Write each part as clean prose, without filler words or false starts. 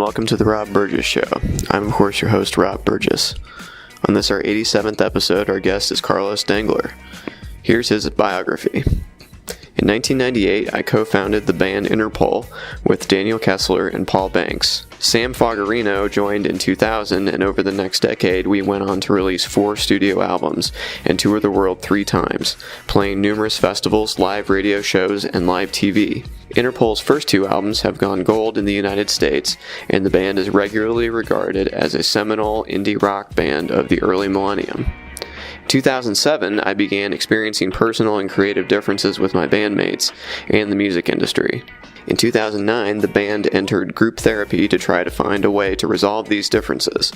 welcome to the Rob Burgess Show. I'm, of course, your host, Rob Burgess. On this, our 87th episode, our guest is Carlos Dengler. Here's his biography. In 1998, I co-founded the band Interpol with Daniel Kessler and Paul Banks. Sam Fogarino joined in 2000, and over the next decade, we went on to release 4 studio albums and tour the world 3 times, playing numerous festivals, live radio shows, and live TV. Interpol's first 2 albums have gone gold in the United States, and the band is regularly regarded as a seminal indie rock band of the early millennium. In 2007, I began experiencing personal and creative differences with my bandmates and the music industry. In 2009, the band entered group therapy to try to find a way to resolve these differences.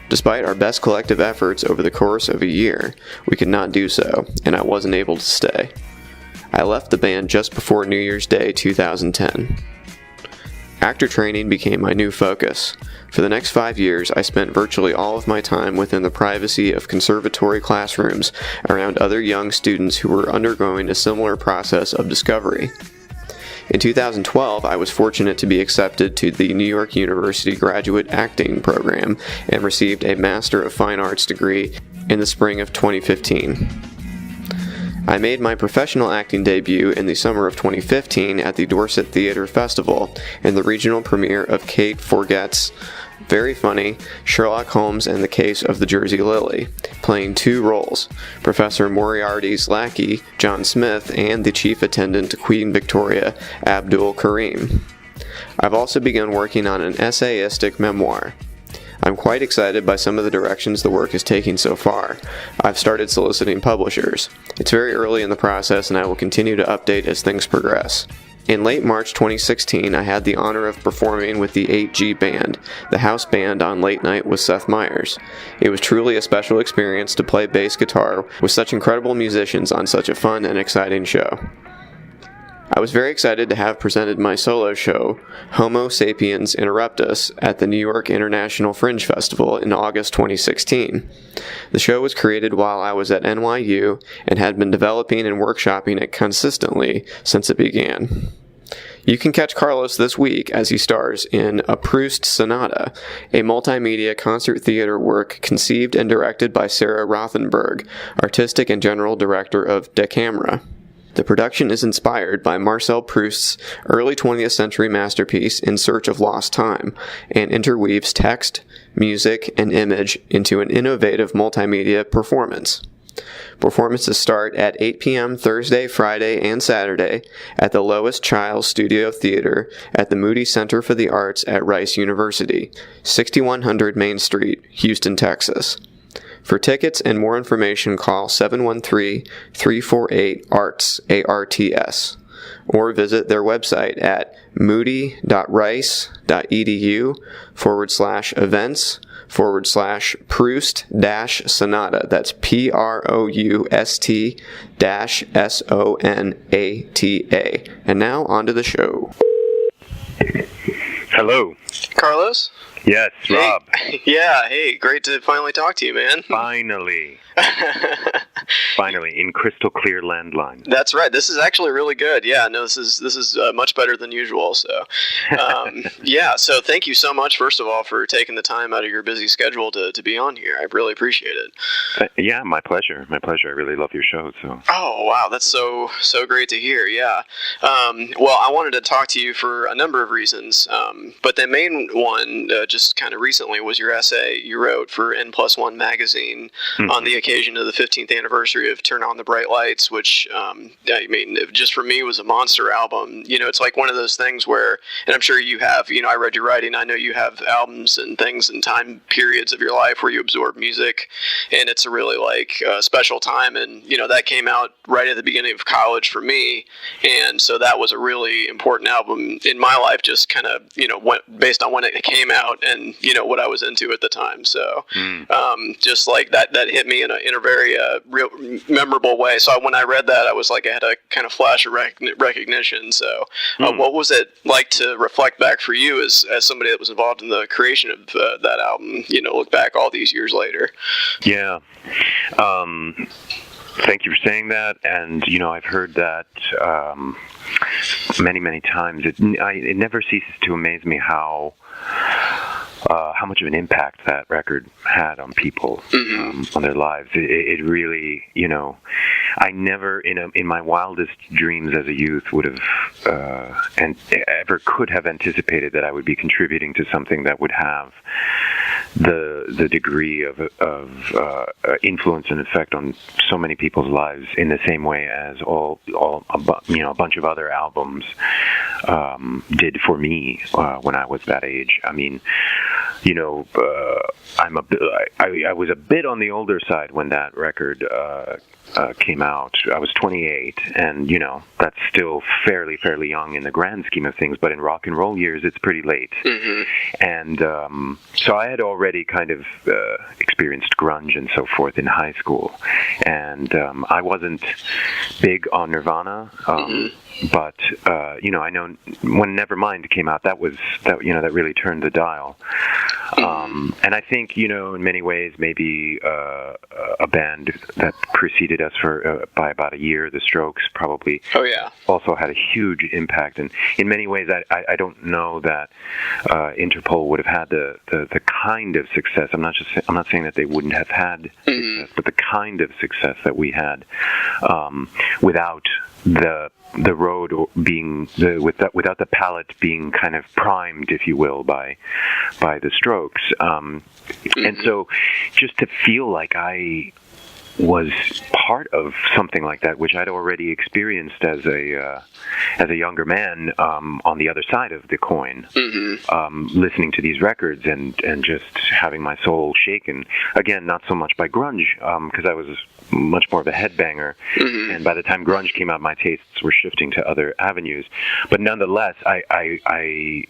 Despite our best collective efforts over the course of a year, we could not do so, and I wasn't able to stay. I left the band just before New Year's Day 2010. Actor training became my new focus. For the next 5 years, I spent virtually all of my time within the privacy of conservatory classrooms around other young students who were undergoing a similar process of discovery. In 2012, I was fortunate to be accepted to the New York University Graduate Acting Program and received a Master of Fine Arts degree in the spring of 2015. I made my professional acting debut in the summer of 2015 at the Dorset Theatre Festival in the regional premiere of Kate Forget's very funny Sherlock Holmes and the Case of the Jersey Lily, playing 2 roles, Professor Moriarty's lackey, John Smith, and the chief attendant to Queen Victoria, Abdul Karim. I've also begun working on an essayistic memoir. I'm quite excited by some of the directions the work is taking so far. I've started soliciting publishers. It's very early in the process, and I will continue to update as things progress. In late March 2016, I had the honor of performing with the 8G Band, the house band on Late Night with Seth Meyers. It was truly a special experience to play bass guitar with such incredible musicians on such a fun and exciting show. I was very excited to have presented my solo show, Homo Sapiens Interruptus, at the New York International Fringe Festival in August 2016. The show was created while I was at NYU and had been developing and workshopping it consistently since it began. You can catch Carlos this week as he stars in A Proust Sonata, a multimedia concert theater work conceived and directed by Sarah Rothenberg, artistic and general director of Decamera. The production is inspired by Marcel Proust's early 20th century masterpiece In Search of Lost Time, and interweaves text, music, and image into an innovative multimedia performance. Performances start at 8 p.m. Thursday, Friday, and Saturday at the Lois Chiles Studio Theater at the Moody Center for the Arts at Rice University, 6100 Main Street, Houston, Texas. For tickets and more information, call 713-348-ARTS, A-R-T-S, or visit their website at moody.rice.edu/events/Proust-Sonata. That's Proust-Sonata. And now, on to the show. Hello. Carlos? Yes, Rob. Hey. Yeah, hey, great to finally talk to you, man. Finally. Finally, in crystal clear landline. That's right. This is actually really good. Yeah, no, this is much better than usual. So, yeah. So, thank you so much, first of all, for taking the time out of your busy schedule to be on here. I really appreciate it. Yeah, my pleasure. My pleasure. I really love your show. So. Oh wow, that's so great to hear. Yeah. Well, I wanted to talk to you for a number of reasons, but the main one, just kind of recently, was your essay you wrote for N+1 magazine on the occasion of the 15th anniversary of Turn On the Bright Lights, which, I mean, just for me was a monster album. You know, it's like one of those things where, and I'm sure you have, you know, I read your writing, I know you have albums and things and time periods of your life where you absorb music, and it's a really, like, special time, and, you know, that came out right at the beginning of college for me, and so that was a really important album in my life, just kind of, you know, based on when it came out and, you know, what I was into at the time, so, just like that hit me in a very real memorable way. So when I read that, I was like, I had a kind of flash of recognition. So what was it like to reflect back for you as somebody that was involved in the creation of that album, you know, look back all these years later? Yeah. Thank you for saying that. And, I've heard that many, many times. It never ceases to amaze me how much of an impact that record had on people, on their lives. It really, I never, in my wildest dreams as a youth, would have and ever could have anticipated that I would be contributing to something that would have the degree of influence and effect on so many people's lives in the same way as a bunch of other albums did for me when I was that age. I mean, I was a bit on the older side when that record came out. I was 28, and that's still fairly young in the grand scheme of things. But in rock and roll years, it's pretty late. And so I had already kind of experienced grunge and so forth in high school, and I wasn't big on Nirvana. But I know when Nevermind came out, that really turned the dial. And I think in many ways maybe a band that preceded us by about a year, The Strokes, probably. Oh yeah. Also had a huge impact. And in many ways, I don't know that Interpol would have had the kind of success. I'm not saying that they wouldn't have had success, but the kind of success that we had without the road being without the palette being kind of primed, if you will, by the Strokes, and so just to feel like I was part of something like that, which I'd already experienced as a younger man, on the other side of the coin, listening to these records and just having my soul shaken. Again, not so much by grunge, because I was much more of a headbanger, and by the time grunge came out, my tastes were shifting to other avenues. But nonetheless, I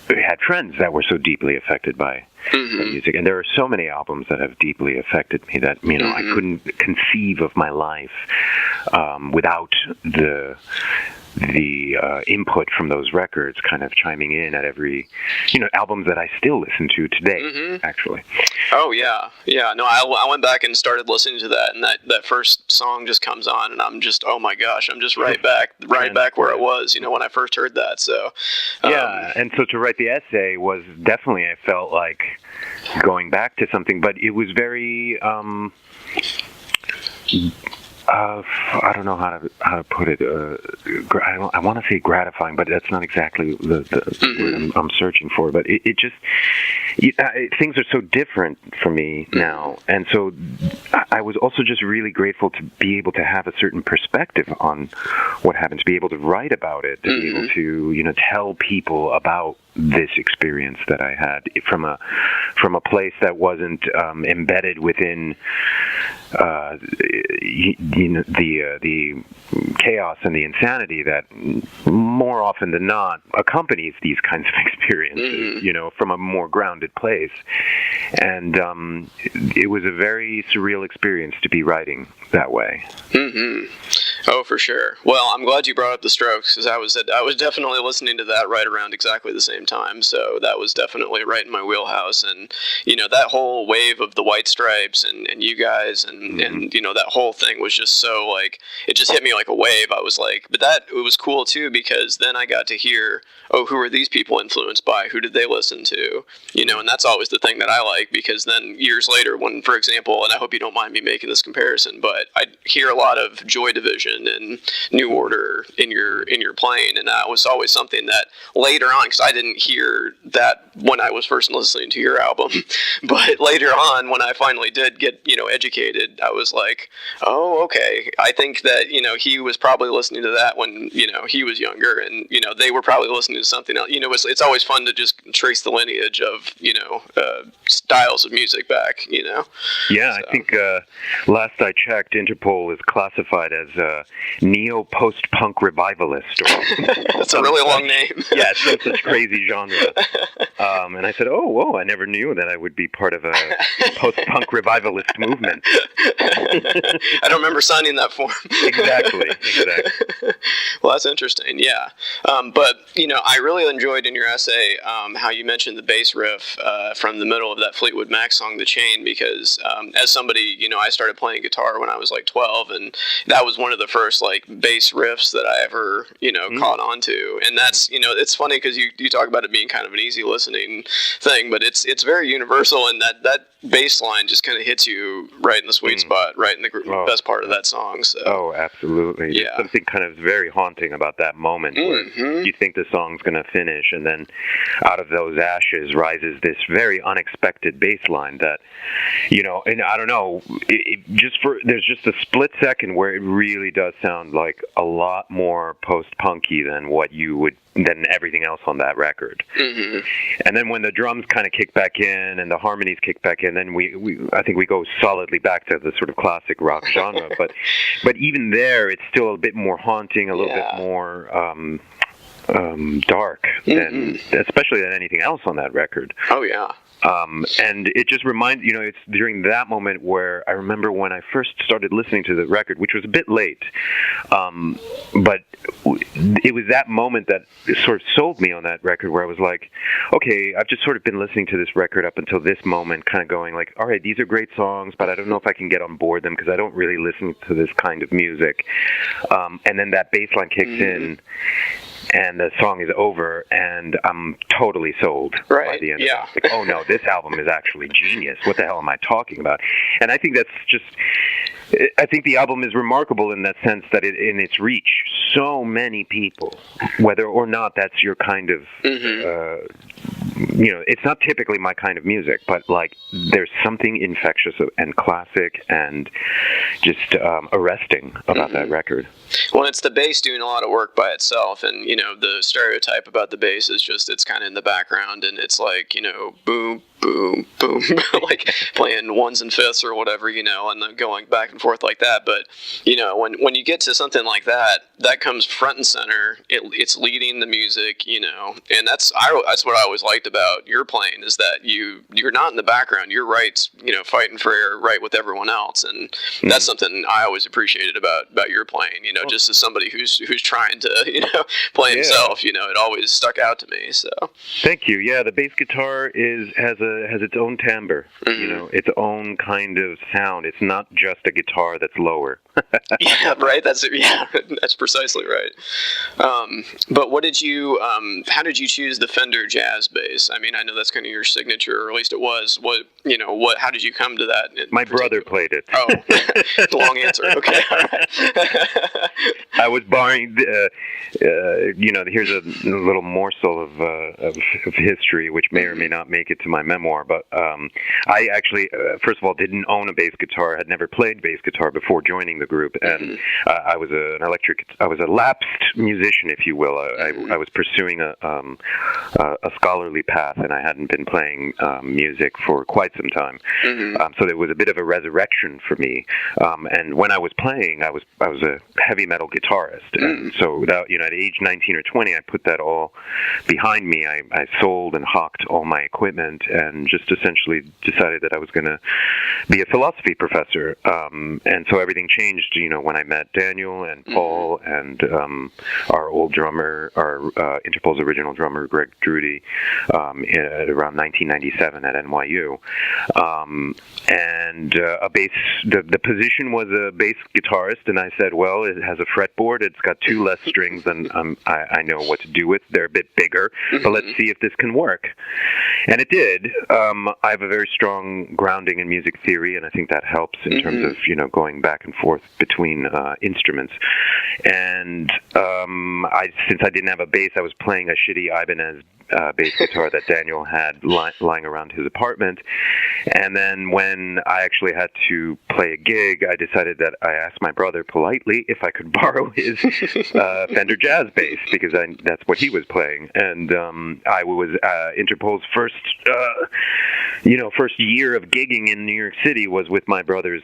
had friends that were so deeply affected by the music, and there are so many albums that have deeply affected me that I couldn't conceive of my life without the input from those records kind of chiming in at every albums that I still listen to today, actually. Oh yeah. No, I went back and started listening to that, and that first song just comes on, and I'm just, oh my gosh, I'm just right back where I was when I first heard that. So yeah, and so to write the essay was definitely, I felt like going back to something, but it was very I don't know how to put it. I want to say gratifying, but that's not exactly the word I'm searching for. But it just things are so different for me now, and so I was also just really grateful to be able to have a certain perspective on what happened, to be able to write about it, to be able to tell people about this experience that I had from a place that wasn't embedded within the chaos and the insanity that more often than not accompanies these kinds of experiences, from a more grounded place. And it was a very surreal experience to be writing that way. Oh, for sure. Well, I'm glad you brought up the Strokes, because I was definitely listening to that right around exactly the same time. So that was definitely right in my wheelhouse. And that whole wave of the White Stripes and you guys and that whole thing was just so, like, it just hit me like a wave. I was like, but it was cool too, because then I got to hear, oh, who are these people influenced by? Who did they listen to? And that's always the thing that I like, because then years later, when, for example, and I hope you don't mind me making this comparison, but I hear a lot of Joy Division and New Order in your playing, and that was always something that later on, because I didn't hear that when I was first listening to your album, but later on, when I finally did get educated, I was like, oh, okay, I think that he was probably listening to that when he was younger, and they were probably listening to something else. It's always fun to just trace the lineage of styles of music back. Yeah, so. I think last I checked, Interpol is classified as neo post-punk revivalist. That's a really long name. Yeah, some such crazy genre. And I said, whoa, I never knew that I would be part of a post-punk revivalist movement. I don't remember signing that form. Exactly. Well, that's interesting, yeah. But, I really enjoyed in your essay how you mentioned the bass riff from the middle of that Fleetwood Mac song, The Chain, because as somebody, I started playing guitar when I was like 12, and that was one of the first like bass riffs that I ever, caught on to. And that's, it's funny because you talk about it being kind of an easy listening thing, but it's very universal, and that bass line just kind of hits you right in the sweet spot, right in the best part of that song. So. Oh, absolutely. Yeah. There's something kind of very haunting about that moment where you think the song's going to finish, and then out of those ashes rises this very unexpected bass line that, and I don't know, there's just a split second where it really does sound like a lot more post-punky than everything else on that record. And then when the drums kind of kick back in and the harmonies kick back in, then I think we go solidly back to the sort of classic rock genre. But even there, it's still a bit more haunting, a little bit more dark, especially than anything else on that record. Oh yeah. And it just reminds, it's during that moment where I remember when I first started listening to the record, which was a bit late, but it was that moment that sort of sold me on that record, where I was like, okay, I've just sort of been listening to this record up until this moment, kind of going like, all right, these are great songs, but I don't know if I can get on board them because I don't really listen to this kind of music. And then that bass line kicks in, and the song is over, and I'm totally sold by the end of it. Like, oh no, this album is actually genius. What the hell am I talking about? And I think I think the album is remarkable in that sense that in its reach, so many people, whether or not that's your kind of, it's not typically my kind of music, but like there's something infectious and classic and just arresting about that record. Well, it's the bass doing a lot of work by itself, and the stereotype about the bass is just it's kind of in the background, and it's like boom, boom, boom, like playing ones and fifths or whatever, and then going back and forth like that. But when you get to something like that comes front and center. It's leading the music, and that's what I always liked about your playing, is that you're not in the background. You're right, fighting for your right with everyone else, and that's something I always appreciated about your playing. Just as somebody who's trying to play himself, it always stuck out to me. So thank you. Yeah, the bass guitar has its own timbre, its own kind of sound. It's not just a guitar that's lower. Yeah, right. That's precisely right. But what did you? How did you choose the Fender Jazz bass? I mean, I know that's kind of your signature, or at least it was. How did you come to that? My brother played it. Oh, long answer. Okay, all right. I was borrowing. Here's a little morsel of history, which may or may not make it to my memoir. But I actually, first of all, didn't own a bass guitar. Had never played bass guitar before joining the group, and I was a lapsed musician, if you will. I was pursuing a scholarly path, and I hadn't been playing music for quite some time. So there was a bit of a resurrection for me. And when I was playing, I was a heavy metal guitarist, and so without, at age 19 or 20, I put that all behind me. I sold and hawked all my equipment, and just essentially decided that I was going to be a philosophy professor. And so everything changed, when I met Daniel and Paul and our old drummer, Interpol's original drummer, Greg Drudy, at around 1997 at NYU. And a bass, the position was a bass guitarist, and I said, well, it has a fretboard, it's got 2 less strings than I know what to do with. They're a bit bigger, but let's see if this can work. And it did. I have a very strong grounding in music theory, and I think that helps in terms of, going back and forth between instruments. And since I didn't have a bass, I was playing a shitty Ibanez bass guitar that Daniel had lying around his apartment. And then when I actually had to play a gig, I decided that I asked my brother politely if I could borrow his Fender Jazz bass, because that's what he was playing. And I was Interpol's first year of gigging in New York City was with my brother's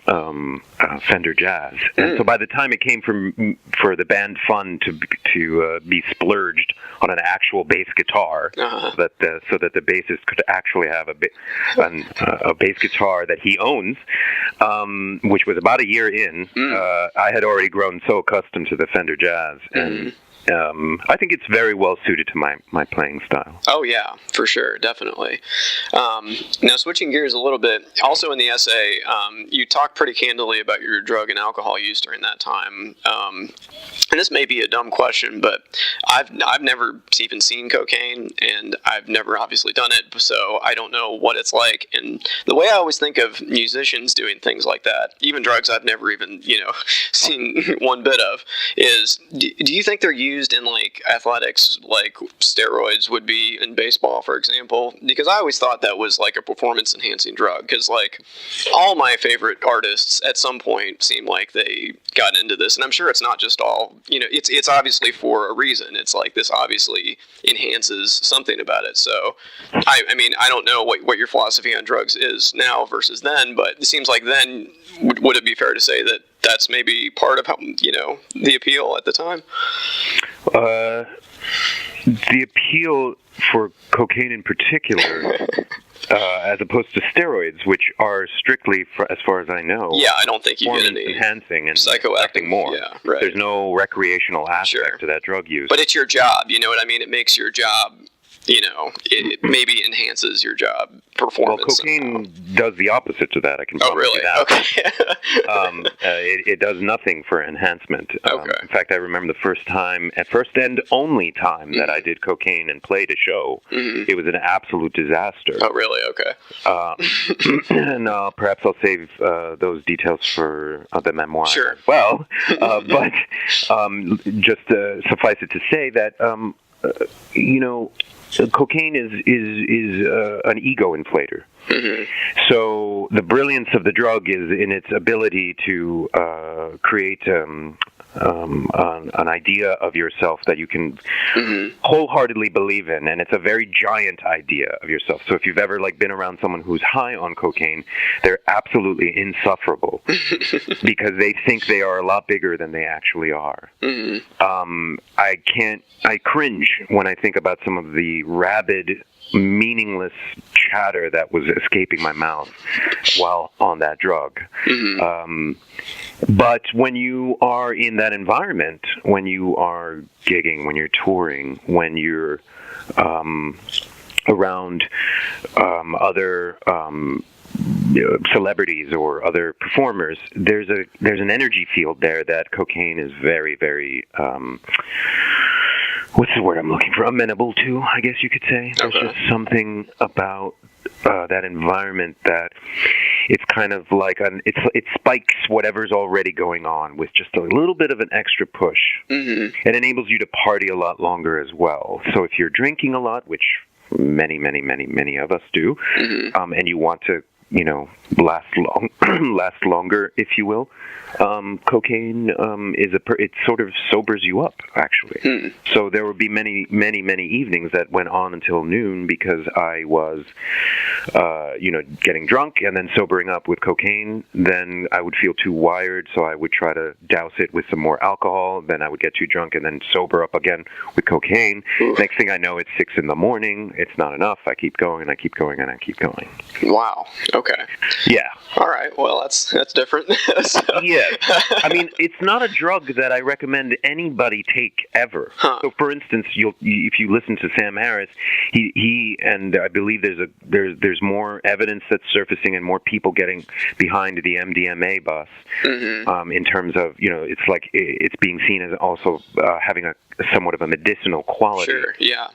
Fender Jazz, and so by the time it came for the band fund to be splurged on an actual bass guitar, so that the bassist could actually have a bass guitar that he owns, which was about a year in. I had already grown so accustomed to the Fender Jazz, and I think it's very well suited to my playing style. Oh yeah, for sure, definitely. Now switching gears a little bit, also in the essay, you talk pretty candidly about your drug and alcohol use during that time. And this may be a dumb question, but I've never even seen cocaine, and I've never obviously done it, so I don't know what it's like. And the way I always think of musicians doing things like that, even drugs I've never even seen one bit of, is do you think they're used in like athletics, like steroids would be in baseball, for example? Because I always thought that was like a performance enhancing drug, because like all my favorite artists at some point seem like they got into this, and I'm sure it's not just all, it's obviously for a reason. It's like this obviously enhances something about it. So I mean I don't know what your philosophy on drugs is now versus then, but it seems like then would it be fair to say that that's maybe part of how the appeal at the time? The appeal for cocaine in particular, as opposed to steroids, which are strictly, as far as I know, I don't think you get any enhancing and psychoactive more. Yeah, right. There's no recreational aspect to that drug use. But it's your job. You know what I mean? It makes your job. It maybe enhances your job performance. Well, cocaine does the opposite to that. I can promise you that. Okay. It does nothing for enhancement. Okay. In fact, I remember the first and only time that I did cocaine and played a show. It was an absolute disaster. Oh, really? Okay. And perhaps I'll save those details for the memoir. Sure. Well, but just suffice it to say that cocaine is an ego inflator. So the brilliance of the drug is in its ability to create an idea of yourself that you can wholeheartely believe in, and it's a very giant idea of yourself. So if you've ever been around someone who's high on cocaine, they're absolutely insufferable because they think they are a lot bigger than they actually are. I cringe when I think about some of the rabid, meaningless chatter that was escaping my mouth while on that drug. But when you are in that environment, when you are gigging, when you're touring, when you're around other celebrities or other performers, there's an energy field there that cocaine is very, very what's the word I'm looking for? Amenable to, I guess you could say. There's just something about that environment that it's kind of like it spikes whatever's already going on with just a little bit of an extra push. It enables you to party a lot longer as well. So if you're drinking a lot, which many of us do, and you want to last longer, if you will, cocaine it sort of sobers you up, actually. So there would be many evenings that went on until noon because I was getting drunk and then sobering up with cocaine. Then I would feel too wired, so I would try to douse it with some more alcohol. Then I would get too drunk and then sober up again with cocaine. Next thing I know, it's 6 a.m. It's not enough. I keep going and I keep going and I keep going. Wow. Okay. Yeah. All right. Well, that's different. Yeah. I mean, it's not a drug that I recommend anybody take ever. So, for instance, if you listen to Sam Harris, he and I believe there's more evidence that's surfacing and more people getting behind the MDMA bus. In terms of it's like it's being seen as also having a somewhat of a medicinal quality. Sure. Yeah.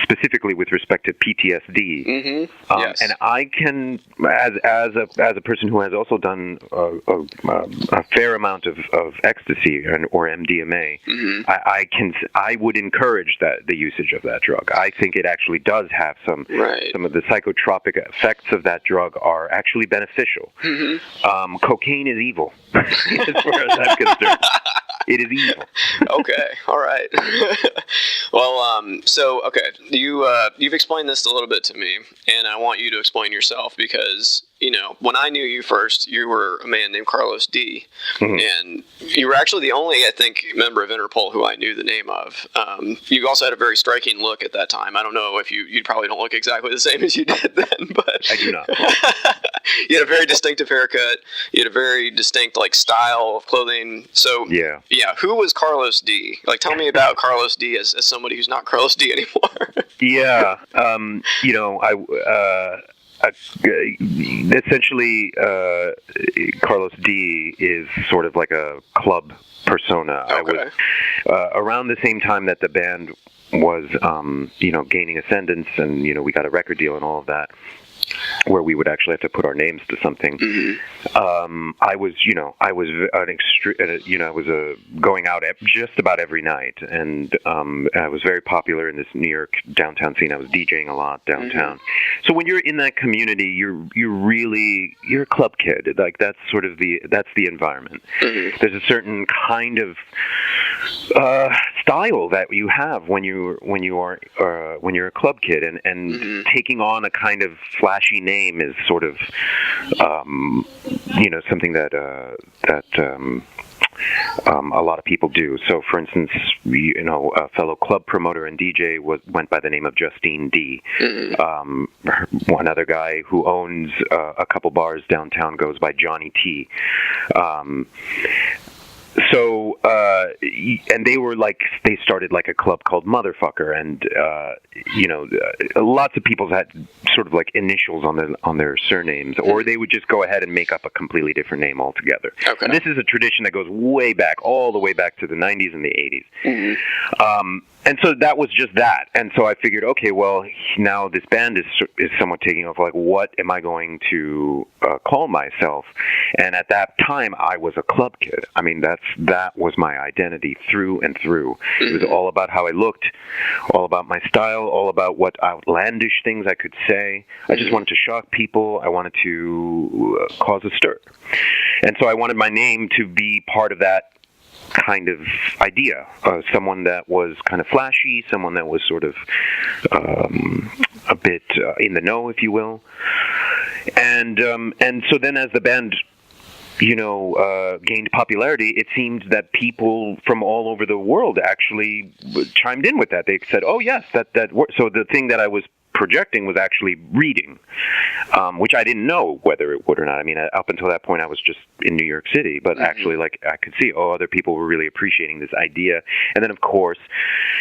Specifically with respect to PTSD. Yes. And I can, as a person who has also done a fair amount of ecstasy or MDMA, I would encourage the usage of that drug. I think it actually does have some of the psychotropic effects of that drug are actually beneficial. Cocaine is evil, as far as I'm concerned. It is evil. Okay, all right. Well, so okay, you've explained this a little bit to me, and I want you to explain yourself because when I knew you first, you were a man named Carlos D, and you were actually the only, I think, member of Interpol who I knew the name of. You also had a very striking look at that time. I don't know if you probably don't look exactly the same as you did then, but I do not. You had a very distinctive haircut. You had a very distinct style of clothing. So yeah. Who was Carlos D? Tell me about Carlos D as somebody who's not Carlos D anymore. Yeah. Essentially, Carlos D is sort of like a club persona. Okay. I was around the same time that the band was, gaining ascendance, and we got a record deal and all of that, where we would actually have to put our names to something. I was going out just about every night, and I was very popular in this New York downtown scene. I was DJing a lot downtown. So when you're in that community, you're a club kid. That's sort of that's the environment. There's a certain kind of style that you have when you're a club kid, and taking on a kind of flashy name is sort of something that a lot of people do. So, for instance, a fellow club promoter and DJ went by the name of Justine D. One other guy who owns a couple bars downtown goes by Johnny T. So, and they started a club called Motherfucker, and lots of people had sort of initials on their surnames, or they would just go ahead and make up a completely different name altogether. Okay. And this is a tradition that goes way back, all the way back to the 90s and the 80s. And so that was just that. And so I figured, okay, well, now this band is somewhat taking off. What am I going to call myself? And at that time, I was a club kid. I mean, that was my identity through and through. It was all about how I looked, all about my style, all about what outlandish things I could say. I just wanted to shock people. I wanted to cause a stir. And so I wanted my name to be part of that kind of idea, someone that was kind of flashy, someone that was sort of a bit in the know, if you will. And so then as the band gained popularity, it seemed that people from all over the world actually chimed in with that. They said, "Oh yes, that." So the thing that I was projecting was actually reading, which I didn't know whether it would or not. I mean, up until that point, I was just in New York City, but actually, I could see, other people were really appreciating this idea. And then, of course,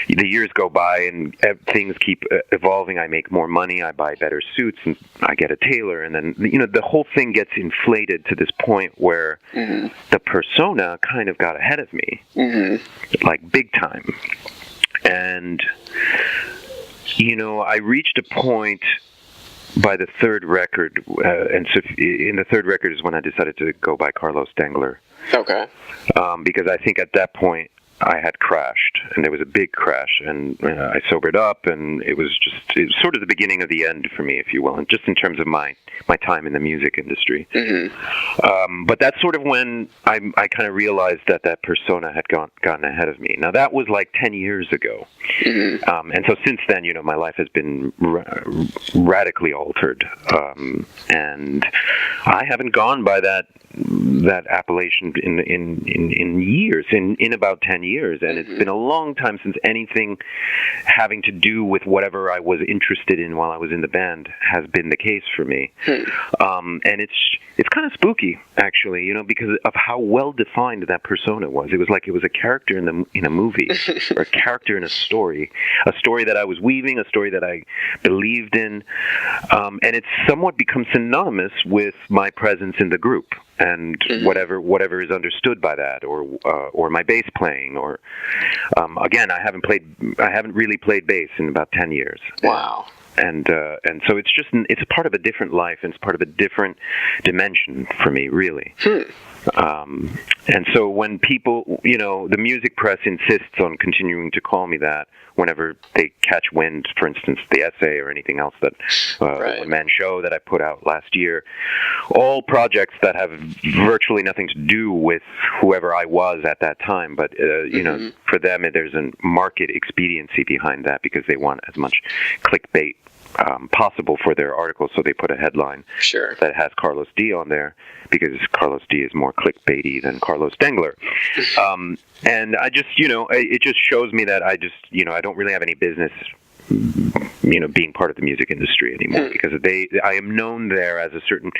the years go by and things keep evolving. I make more money, I buy better suits, and I get a tailor, and then the whole thing gets inflated to this point where the persona kind of got ahead of me, big time, and. I reached a point by the third record, and so in the third record is when I decided to go by Carlos Dengler. Okay. Because I think at that point I had crashed, and there was a big crash, and I sobered up, and it was sort of the beginning of the end for me, if you will, and just in terms of my time in the music industry. But that's sort of when I kind of realized that persona had gotten ahead of me. Now, that was 10 years ago. And so since then, my life has been radically altered. And I haven't gone by that appellation in years, in about 10 years, and it's been a long time since anything having to do with whatever I was interested in while I was in the band has been the case for me. And it's kind of spooky, actually, because of how well defined that persona was. It was like it was a character in a movie, or a character in a story that I was weaving, a story that I believed in, and it's somewhat become synonymous with my presence in the group. And whatever is understood by that, or my bass playing, or again, I haven't really played bass in about 10 years. Wow. And so it's part of a different life, and it's part of a different dimension for me, really. And so when people, the music press insists on continuing to call me that, whenever they catch wind, for instance, the essay or anything else that one-man show that I put out last year, all projects that have virtually nothing to do with whoever I was at that time, but you know, for them there's a market expediency behind that because they want as much clickbait possible for their articles, so they put a headline that has Carlos D on there because Carlos D is more clickbaity than Carlos Dengler. And I just, you know, it just shows me that I just, you know, I don't really have any business, you know, being part of the music industry anymore because I am known there as a certain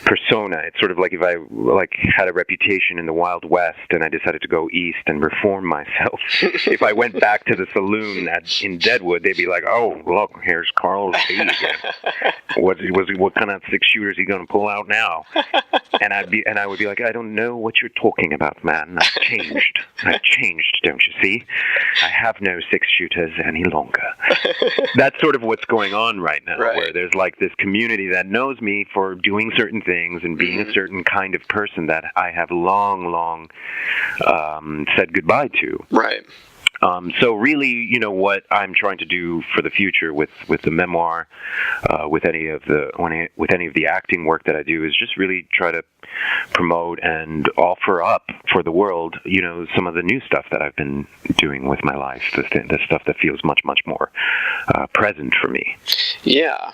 persona. It's sort of like if I had a reputation in the Wild West and I decided to go east and reform myself. If I went back to the saloon in Deadwood, they'd be like, "Oh, look, here's Carlos D again. What kind of 6-shooter is he going to pull out now?" And I would be like, "I don't know what you're talking about, man. I've changed. I've changed, don't you see? I have no 6-shooters any longer." That's sort of what's going on right now, where there's like this community that knows me for doing certain things and being a certain kind of person that I have long said goodbye to. Right. So really, you know, what I'm trying to do for the future with the memoir, with any of the acting work that I do, is just really try to promote and offer up for the world, you know, some of the new stuff that I've been doing with my life, the stuff that feels much more present for me. Yeah,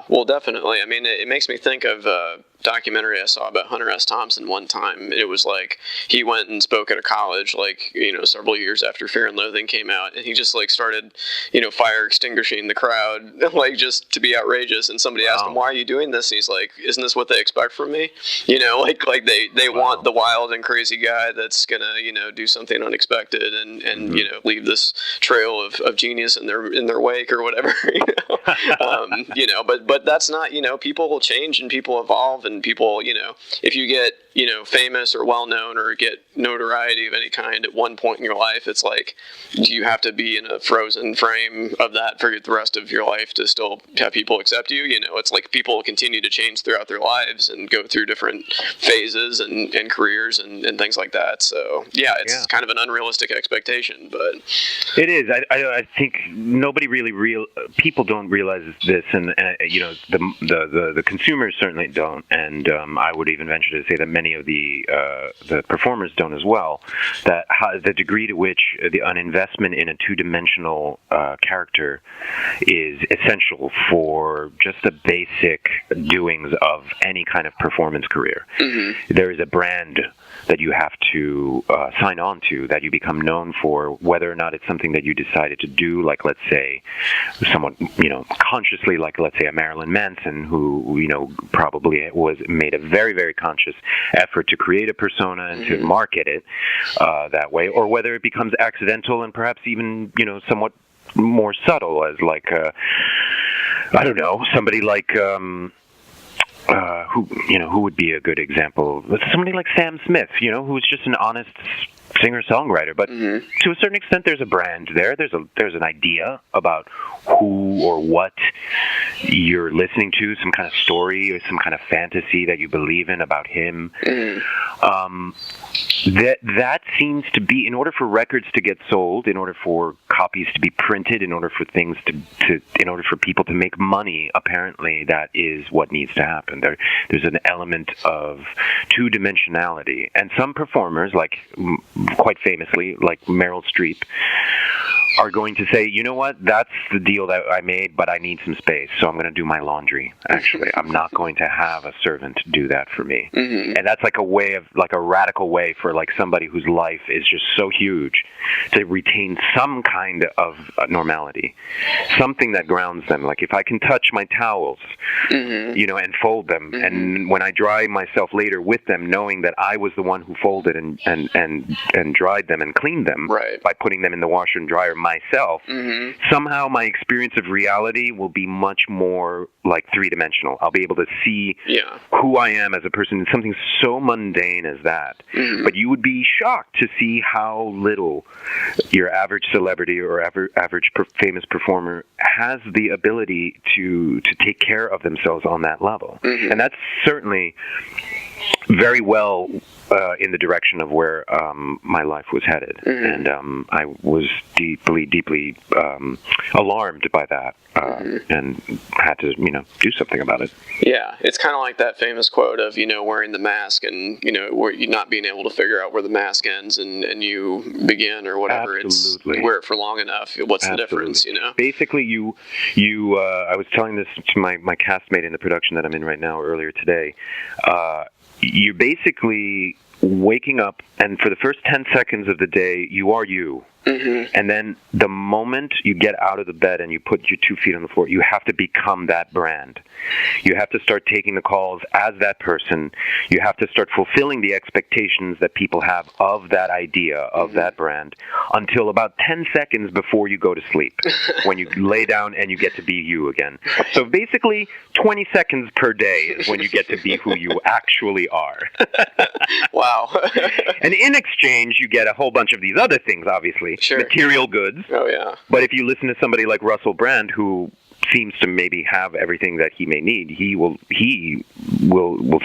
well, definitely. I mean, it makes me think of a documentary I saw about Hunter S. Thompson one time. It was like he went and spoke at a college, like, you know, several years after Fear and Loathing came out, and he just like started, you know, fire extinguishing the crowd, like just to be outrageous. And somebody asked him, "Why are you doing this?" And he's like, "Isn't this what they expect from me?" You know, like they want the wild and crazy guy that's gonna, you know, do something unexpected and you know, leave this trail of genius in their wake or whatever. You know, you know, but that's not, you know, people will change and people evolve, and people, you know, if you get, you know, famous or well known or get notoriety of any kind at one point in your life, it's like, do you have to be in a frozen frame of that for the rest of your life to still have people accept you? You know, it's like people continue to change throughout their lives and go through different phases and careers and things like that. So yeah, it's kind of an unrealistic expectation, but it is. I think nobody really people don't realize this, and you know, the consumers certainly don't, and I would even venture to say that many of the performers don't as well. That the degree to which an investment in a two-dimensional character is essential for just the basic doings of any kind of performance career. There is a brand that you have to sign on to, that you become known for, whether or not it's something that you decided to do, like, let's say, someone, you know, consciously, like, let's say, a Marilyn Manson, who, you know, probably made a very, very conscious effort to create a persona and to market it that way, or whether it becomes accidental and perhaps even, you know, somewhat more subtle, as like, I don't know, somebody like, who would be a good example? Somebody like Sam Smith, you know, who's just an honest singer-songwriter, but to a certain extent, there's a brand there. There's an idea about who or what you're listening to, some kind of story or some kind of fantasy that you believe in about him. That seems to be, in order for records to get sold, in order for copies to be printed, in order for things in order for people to make money, apparently that is what needs to happen. There's an element of two-dimensionality, and some performers, like quite famously, like Meryl Streep, are going to say, you know what, that's the deal that I made, but I need some space, so I'm going to do my laundry, actually. I'm not going to have a servant do that for me. And that's like a radical way for like somebody whose life is just so huge to retain some kind of normality, something that grounds them. Like if I can touch my towels, you know, and fold them, and when I dry myself later with them, knowing that I was the one who folded and dried them and cleaned them by putting them in the washer and dryer myself, somehow my experience of reality will be much more like three-dimensional. I'll be able to see who I am as a person in something so mundane as that. But you would be shocked to see how little your average celebrity or average famous performer has the ability to take care of themselves on that level. And that's certainly very well in the direction of where my life was headed. And I was deeply alarmed by that and had to, do something about it. Yeah, it's kind of like that famous quote of, wearing the mask and, where you not being able to figure out where the mask ends and you begin or whatever. Absolutely. It's wear it for long enough. What's the difference, Basically, I was telling this to my castmate in the production that I'm in right now earlier today. You're basically waking up, and for the first 10 seconds of the day, you are you. And then the moment you get out of the bed and you put your 2 feet on the floor, you have to become that brand. You have to start taking the calls as that person. You have to start fulfilling the expectations that people have of that idea, of that brand, until about 10 seconds before you go to sleep, when you lay down and you get to be you again. So basically, 20 seconds per day is when you get to be who you actually are. Wow. And in exchange, you get a whole bunch of these other things, obviously. Sure. Material goods. Oh, yeah. But if you listen to somebody like Russell Brand, who seems to maybe have everything that he may need, he will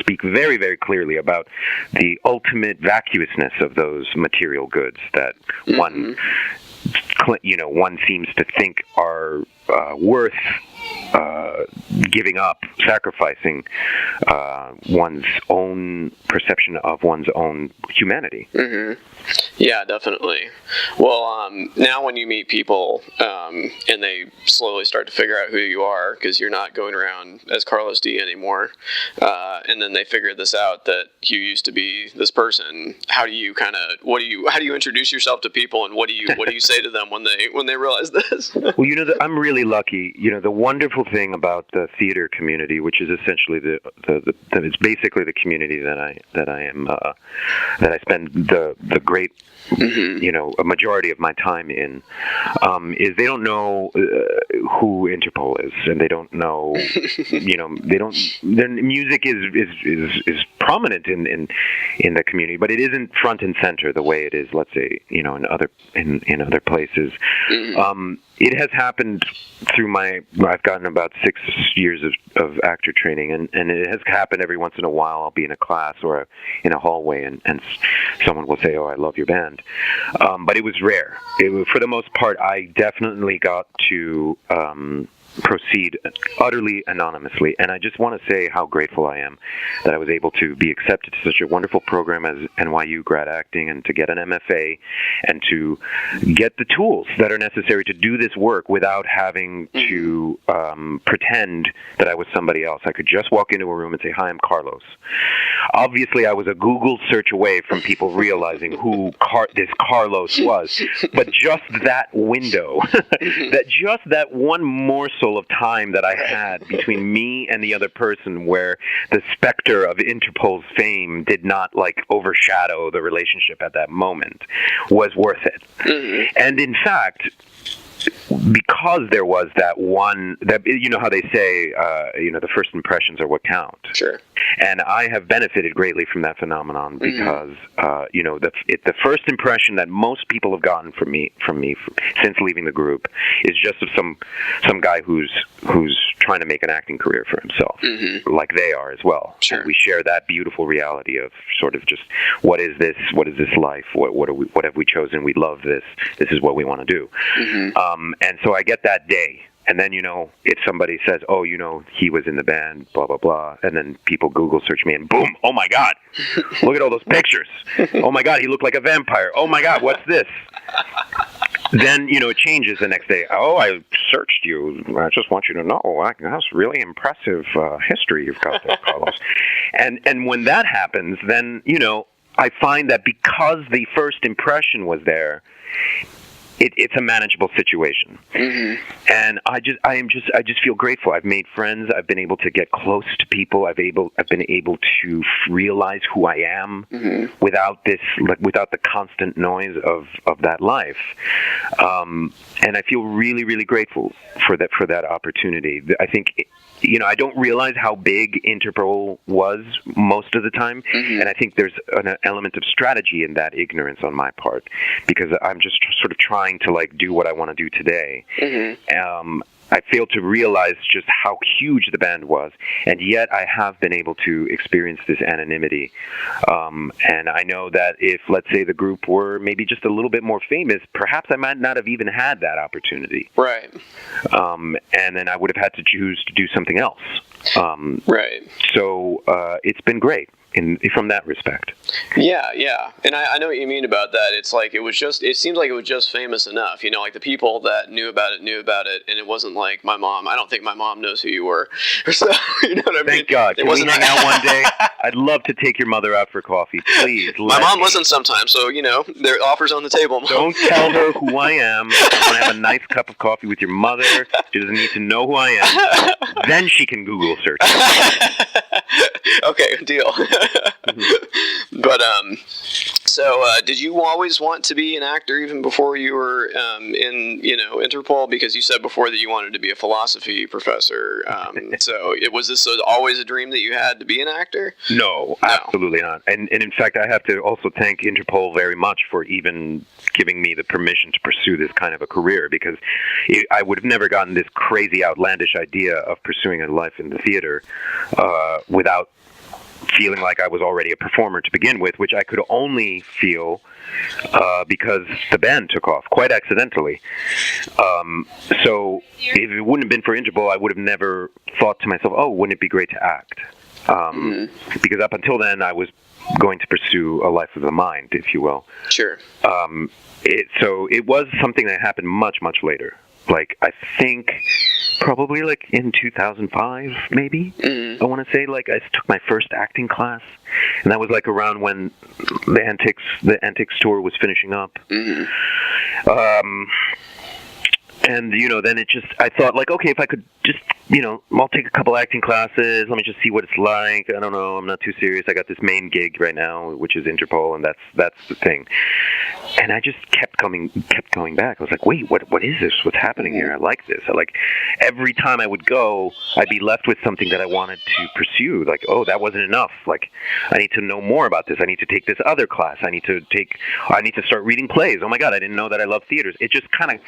speak very, very clearly about the ultimate vacuousness of those material goods that one seems to think are worth giving up, sacrificing one's own perception of one's own humanity. Yeah, definitely. Well, now when you meet people and they slowly start to figure out who you are, because you're not going around as Carlos D anymore, and then they figure this out that you used to be this person. How do you introduce yourself to people, and what do you say to them when they realize this? Well, I'm really lucky. The wonderful thing about the theater community, which is essentially it's basically the community that I spend the great a majority of my time in, is they don't know who Interpol is, and they don't know their music is prominent in the community, but it isn't front and center the way it is, let's say, in other places. It has happened through I've gotten about 6 years of actor training, and it has happened every once in a while. I'll be in a class or in a hallway, and someone will say, "Oh, I love your band," but it was rare. For the most part, I definitely got to proceed utterly anonymously, and I just want to say how grateful I am that I was able to be accepted to such a wonderful program as NYU grad acting, and to get an MFA, and to get the tools that are necessary to do this work without having to pretend that I was somebody else. I could just walk into a room and say, "Hi, I'm Carlos." Obviously, I was a Google search away from people realizing who this Carlos was, but just that window, that one morsel of time that I had between me and the other person, where the specter of Interpol's fame did not overshadow the relationship at that moment, was worth it. And in fact, because there was that one, that how they say, the first impressions are what count. Sure. And I have benefited greatly from that phenomenon because, the first impression that most people have gotten from me since leaving the group is just of some guy who's trying to make an acting career for himself, like they are as well. Sure. And we share that beautiful reality of sort of just what is this life? What have we chosen? We love this. This is what we want to do. And so I get that day. And then, if somebody says, "Oh, he was in the band, blah, blah, blah," and then people Google search me and boom, "Oh my God, look at all those pictures. Oh my God, he looked like a vampire. Oh my God, what's this?" Then, it changes the next day. "Oh, I searched you. I just want you to know, that's really impressive history you've got there, Carlos." And when that happens, then, I find that because the first impression was there, it's a manageable situation. And I just feel grateful. I've made friends. I've been able to get close to people. I've been able to realize who I am without the constant noise of that life. And I feel really, really grateful for that opportunity. I think, I don't realize how big Interpol was most of the time, and I think there's an element of strategy in that ignorance on my part, because I'm just sort of trying to do what I want to do today. I failed to realize just how huge the band was, and yet I have been able to experience this anonymity. And I know that if, let's say, the group were maybe just a little bit more famous, perhaps I might not have even had that opportunity. Right. And then I would have had to choose to do something else. Right. So it's been great from that respect. Yeah. And I know what you mean about that. It's like it seems like it was just famous enough, like the people that knew about it, and it wasn't like my mom. I don't think my mom knows who you were. So, you know what I mean? Thank God. Can we hang out one day? I'd love to take your mother out for coffee. Please. My mom listens sometimes, so, there are offers on the table, Mom. Don't tell her who I am. I want to have a nice cup of coffee with your mother. She doesn't need to know who I am. Then she can Google search. Okay, deal. But so did you always want to be an actor even before you were in Interpol? Because you said before that you wanted to be a philosophy professor. So was this always a dream that you had to be an actor? No, absolutely not. And in fact, I have to also thank Interpol very much for even giving me the permission to pursue this kind of a career, because I would have never gotten this crazy, outlandish idea of pursuing a life in the theater without feeling like I was already a performer to begin with, which I could only feel because the band took off quite accidentally. So if it wouldn't have been for Interpol, I would have never thought to myself, oh, wouldn't it be great to act? Because up until then, I was going to pursue a life of the mind, if you will. Sure. So it was something that happened much, much later. Like, I think probably like in 2005, maybe. I want to say, like, I took my first acting class, and that was like around when the Antiques tour was finishing up. And, then I thought, like, okay, if I could just, I'll take a couple acting classes. Let me just see what it's like. I don't know. I'm not too serious. I got this main gig right now, which is Interpol, and that's the thing. And I just kept going back. I was like, wait, what is this? What's happening here? I like this. Every time I would go, I'd be left with something that I wanted to pursue. Like, oh, that wasn't enough. Like, I need to know more about this. I need to take this other class. I need to start reading plays. Oh my God, I didn't know that I love theaters. It just kind of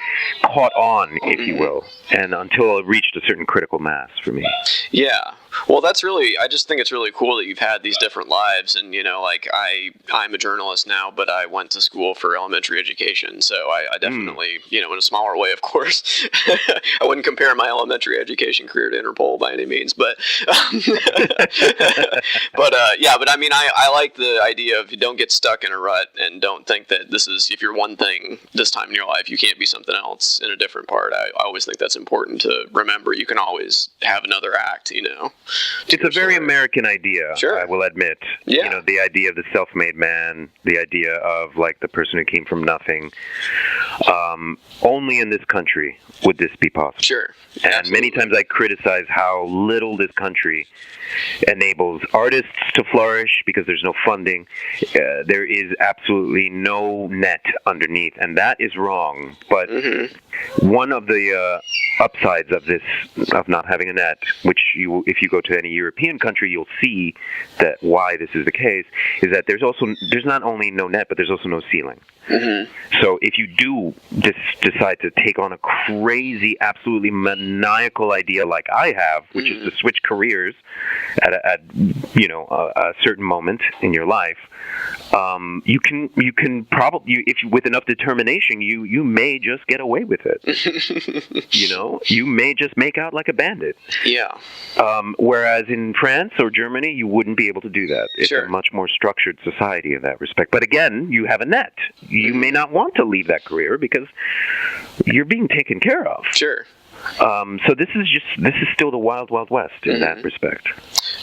caught on, if you will, and until it reached a certain critical mass for me. Yeah. Well, I just think it's really cool that you've had these different lives, and, like, I'm a journalist now, but I went to school for elementary education, so I definitely, in a smaller way, of course. I wouldn't compare my elementary education career to Interpol by any means, but, but I mean, I like the idea of you don't get stuck in a rut, and don't think that if you're one thing this time in your life, you can't be something else in a different part. I always think that's important to remember. You can always have another act, It's a very American idea, sure. I will admit. Yeah. The idea of the self-made man, the idea of, like, the person who came from nothing. Only in this country would this be possible. Sure. And Absolutely. many times I criticize how little this country enables artists to flourish because there's no funding. There is absolutely no net underneath, and that is wrong. But one of the upsides of not having a net, which if you go to any European country, you'll see that why this is the case, is that there's not only no net, but there's also no ceiling. So if you do decide to take on a crazy, absolutely maniacal idea like I have, which is to switch careers at a certain moment in your life, you can probably, if with enough determination, you may just get away with it. You may just make out like a bandit. Yeah. Whereas in France or Germany, you wouldn't be able to do that. It's Sure. a much more structured society in that respect. But again, you have a net. You may not want to leave that career because you're being taken care of. Sure. So this is still the wild, wild west in that respect.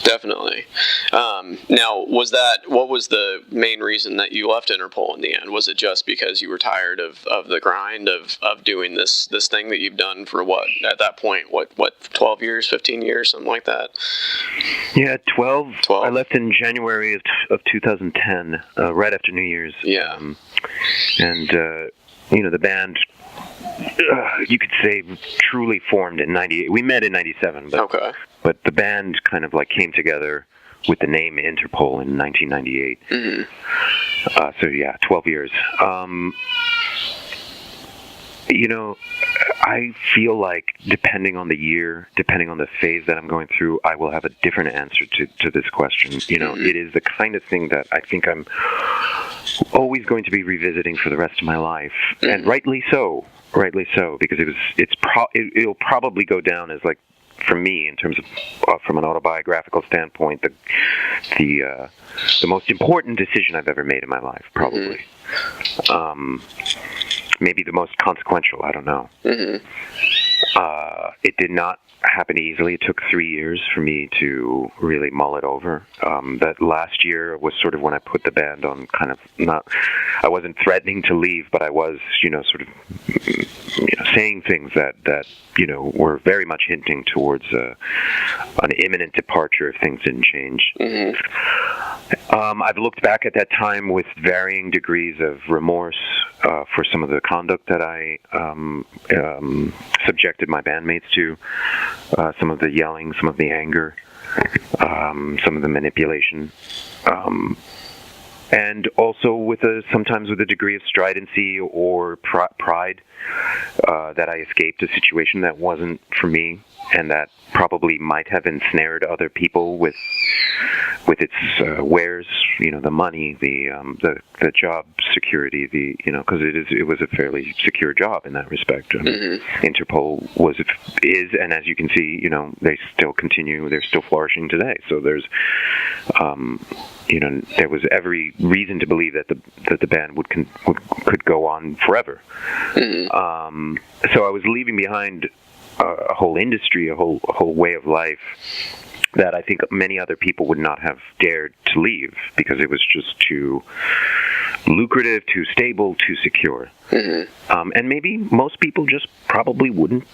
Definitely. Now, what was the main reason that you left Interpol in the end? Was it just because you were tired of the grind of doing this thing that you've done for at that point, 12 years, 15 years, something like that? Yeah, 12. I left in January of 2010, right after New Year's. Yeah. The band, you could say, truly formed in 98. We met in 97, but the band kind of like came together with the name Interpol in 1998. So yeah, 12 years. I feel like depending on the year, depending on the phase that I'm going through, I will have a different answer to this question. You know, it is the kind of thing that I think I'm always going to be revisiting for the rest of my life, and rightly so, because it'll probably go down as, like, for me, in terms of from an autobiographical standpoint, the most important decision I've ever made in my life, probably. Maybe the most consequential, I don't know. It did not happen easily. It took 3 years for me to really mull it over. That last year was sort of when I put the band on kind of I wasn't threatening to leave, but I was, sort of, saying things that were very much hinting towards an imminent departure if things didn't change. I've looked back at that time with varying degrees of remorse for some of the conduct that I subjected my bandmates to, some of the yelling, some of the anger, some of the manipulation, and also sometimes with a degree of stridency or pride that I escaped a situation that wasn't for me, and that probably might have ensnared other people with its wares, the money, the job security, because it was a fairly secure job in that respect. Interpol is, and as you can see, they still continue. They're still flourishing today. So there's, there was every reason to believe that the band could go on forever. So I was leaving behind a whole industry, a whole way of life that I think many other people would not have dared to leave because it was just too lucrative, too stable, too secure. And maybe most people just probably wouldn't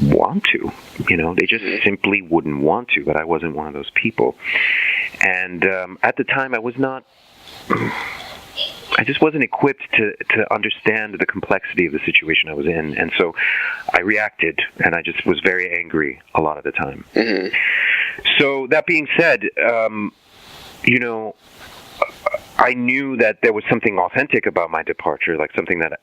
want to. They just simply wouldn't want to, but I wasn't one of those people. And at the time, I just wasn't equipped to understand the complexity of the situation I was in. And so I reacted, and I just was very angry a lot of the time. So that being said, I knew that there was something authentic about my departure, like something that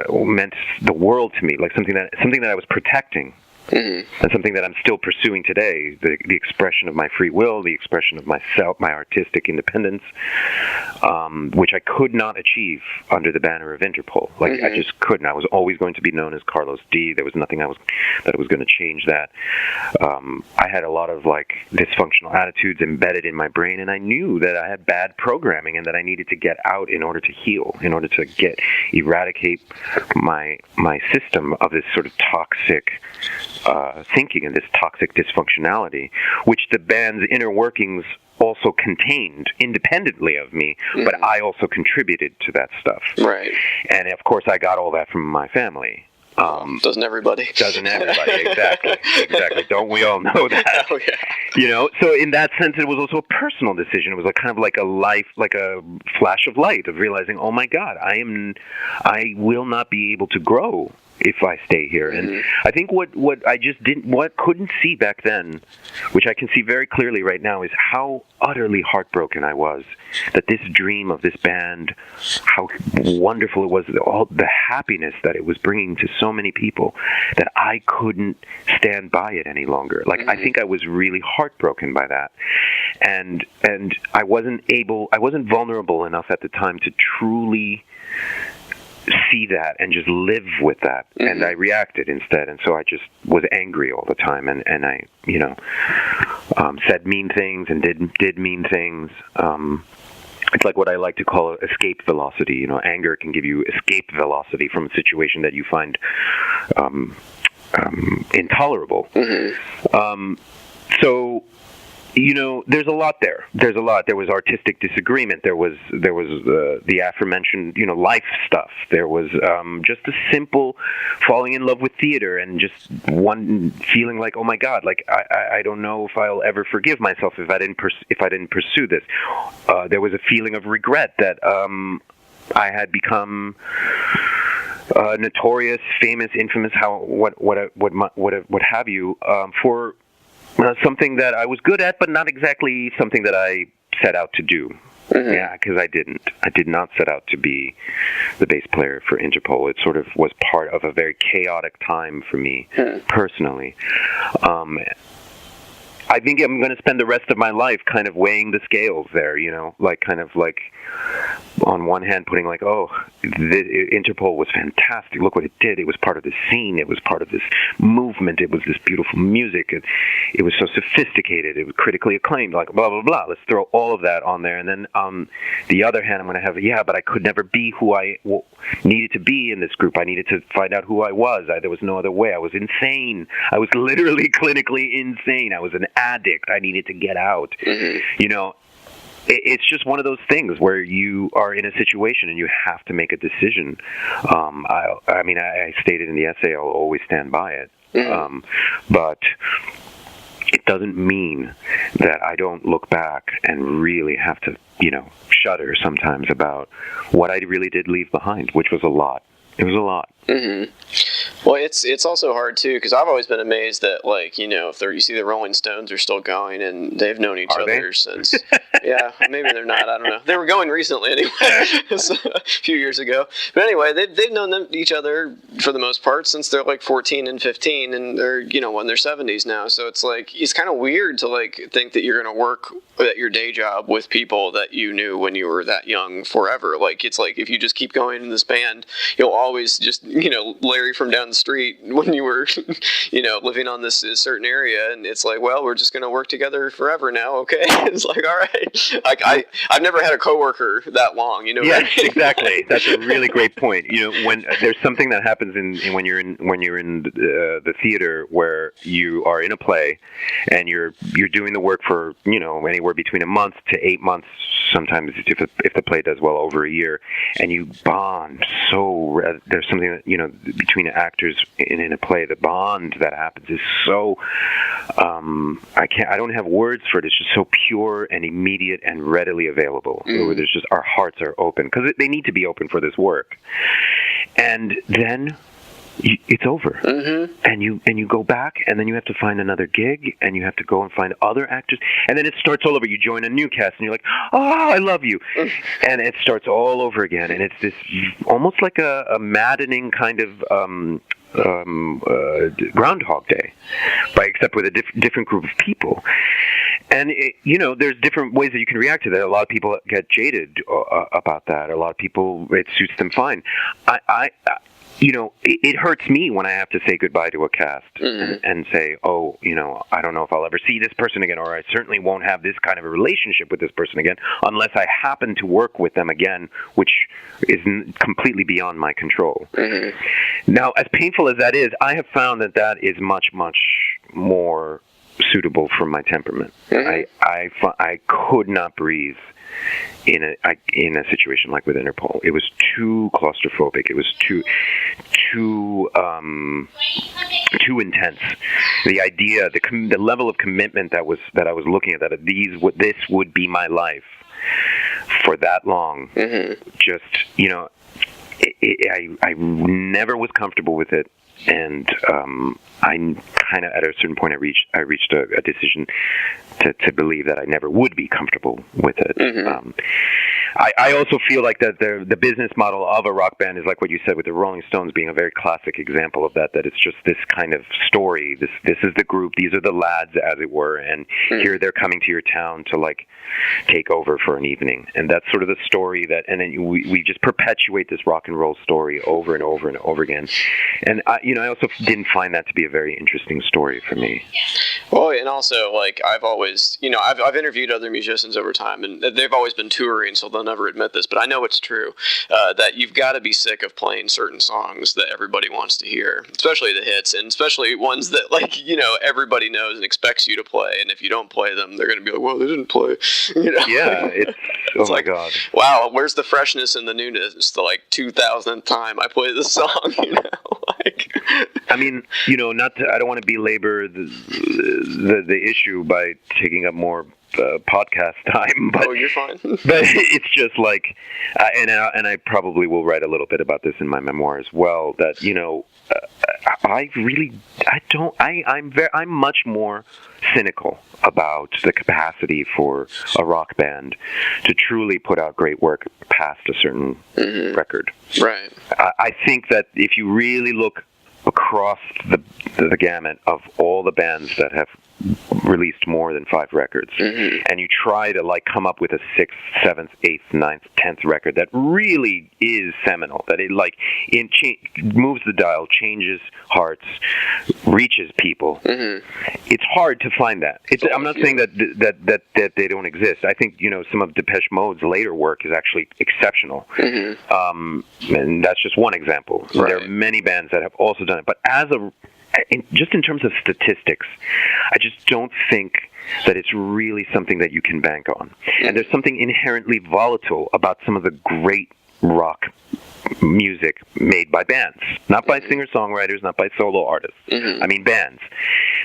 meant the world to me, like something that I was protecting. And something that I'm still pursuing today, the expression of my free will, the expression of myself, my artistic independence, which I could not achieve under the banner of Interpol. Like, I just couldn't. I was always going to be known as Carlos D. There was nothing that was going to change that. I had a lot of, like, dysfunctional attitudes embedded in my brain, and I knew that I had bad programming and that I needed to get out in order to heal, in order to eradicate my system of this sort of toxic thinking and this toxic dysfunctionality, which the band's inner workings also contained independently of me, but I also contributed to that stuff. Right. And of course, I got all that from my family. Doesn't everybody? Exactly. Don't we all know that? Oh, yeah. So in that sense, it was also a personal decision. It was kind of like a flash of light of realizing, oh my God, I will not be able to grow if I stay here. And I think what couldn't see back then, which I can see very clearly right now, is how utterly heartbroken I was that this dream of this band, how wonderful it was, all the happiness that it was bringing to so many people, that I couldn't stand by it any longer. Like, I think I was really heartbroken by that. And I wasn't vulnerable enough at the time to truly see that and just live with that. And I reacted instead, and so I just was angry all the time, and I said mean things and did mean things. It's like what I like to call escape velocity. Anger can give you escape velocity from a situation that you find intolerable. So there's a lot there. There was artistic disagreement. There was the aforementioned, life stuff. There was just a simple falling in love with theater and just one feeling like, oh my God, like I don't know if I'll ever forgive myself if I didn't pursue this. There was a feeling of regret that I had become notorious, famous, infamous, what have you, for something that I was good at, but not exactly something that I set out to do. Yeah, because I didn't. I did not set out to be the bass player for Interpol. It sort of was part of a very chaotic time for me personally. I think I'm going to spend the rest of my life kind of weighing the scales there, kind of on one hand putting Interpol was fantastic. Look what it did. It was part of the scene. It was part of this movement. It was this beautiful music. It was so sophisticated. It was critically acclaimed, blah, blah, blah. Let's throw all of that on there. And then on the other hand, I'm going to have, but I could never be who I needed to be in this group. I needed to find out who I was. There was no other way. I was insane. I was literally clinically insane. I was an addict. I needed to get out. It's just one of those things where you are in a situation and you have to make a decision. I stated in the essay, I'll always stand by it. But it doesn't mean that I don't look back and really have to, shudder sometimes about what I really did leave behind, which was a lot. It was a lot. Well, it's also hard too, because I've always been amazed that if you see the Rolling Stones are still going and they've known each other since. Yeah, maybe they're not. I don't know. They were going recently anyway, a few years ago. But anyway, they've known each other for the most part since they're 14 and 15, and they're in their 70s now. So it's kind of weird to think that you're going to work at your day job with people that you knew when you were that young forever. It's if you just keep going in this band, you'll always just Larry from down the street when you were living on this certain area, and it's we're just going to work together forever now. Okay. It's all right. I've never had a coworker that long, Yes, right? Exactly. That's a really great point. When there's something that happens when you're in the theater where you are in a play and you're doing the work for anywhere between a month to 8 months, sometimes if the play does well, over a year, and you bond there's something that between actors in a play, the bond that happens is so I don't have words for it. It's just so pure and immediate and readily available. There's just, our hearts are open because they need to be open for this work, and then it's over. And you go back, and then you have to find another gig, and you have to go and find other actors, and then it starts all over. You join a new cast, and you're like, oh, I love you, and it starts all over again, and it's this almost like a maddening kind of Groundhog Day, except with a different group of people. And there's different ways that you can react to that. A lot of people get jaded about that. A lot of people, it suits them fine. It hurts me when I have to say goodbye to a cast and say, I don't know if I'll ever see this person again, or I certainly won't have this kind of a relationship with this person again unless I happen to work with them again, which is completely beyond my control. Now, as painful as that is, I have found that is much, much more suitable for my temperament. I could not breathe in a situation like with Interpol. It was too claustrophobic. It was too intense. The idea, the level of commitment that I was looking at, that this would be my life for that long. Just I never was comfortable with it. And I kind of, at a certain point, I reached a decision to believe that I never would be comfortable with it. I also feel like that the business model of a rock band is like what you said, with the Rolling Stones being a very classic example of that it's just this kind of story. This is the group, these are the lads, as it were, and here they're coming to your town to take over for an evening. And that's sort of the story and then we just perpetuate this rock and roll story over and over and over again. And I also didn't find that to be a very interesting story for me. Well, and also, I've always, I've interviewed other musicians over time, and they've always been touring, so they'll never admit this, but I know it's true, that you've got to be sick of playing certain songs that everybody wants to hear, especially the hits, and especially ones that, everybody knows and expects you to play, and if you don't play them, they're going to be like, well, they didn't play, Yeah, it's my God. Wow, where's the freshness and the newness? It's the, 2000th time I play this song, I mean, I don't want to belabor the issue by taking up more podcast time, but you're fine. But it's just and I probably will write a little bit about this in my memoir as well. That I'm much more cynical about the capacity for a rock band to truly put out great work past a certain record. Right. I think that if you really look across the gamut of all the bands that have released more than 5 records, and you try to like come up with a 6th, 7th, 8th, 9th, 10th record that really is seminal, that it like moves the dial, changes hearts, reaches people. It's hard to find that. I'm not saying that they don't exist. I think some of Depeche Mode's later work is actually exceptional, and that's just one example. Right. There are many bands that have also done it, but just in terms of statistics, I just don't think that it's really something that you can bank on. And there's something inherently volatile about some of the great rock music made by bands, not by singer-songwriters, not by solo artists. I mean bands.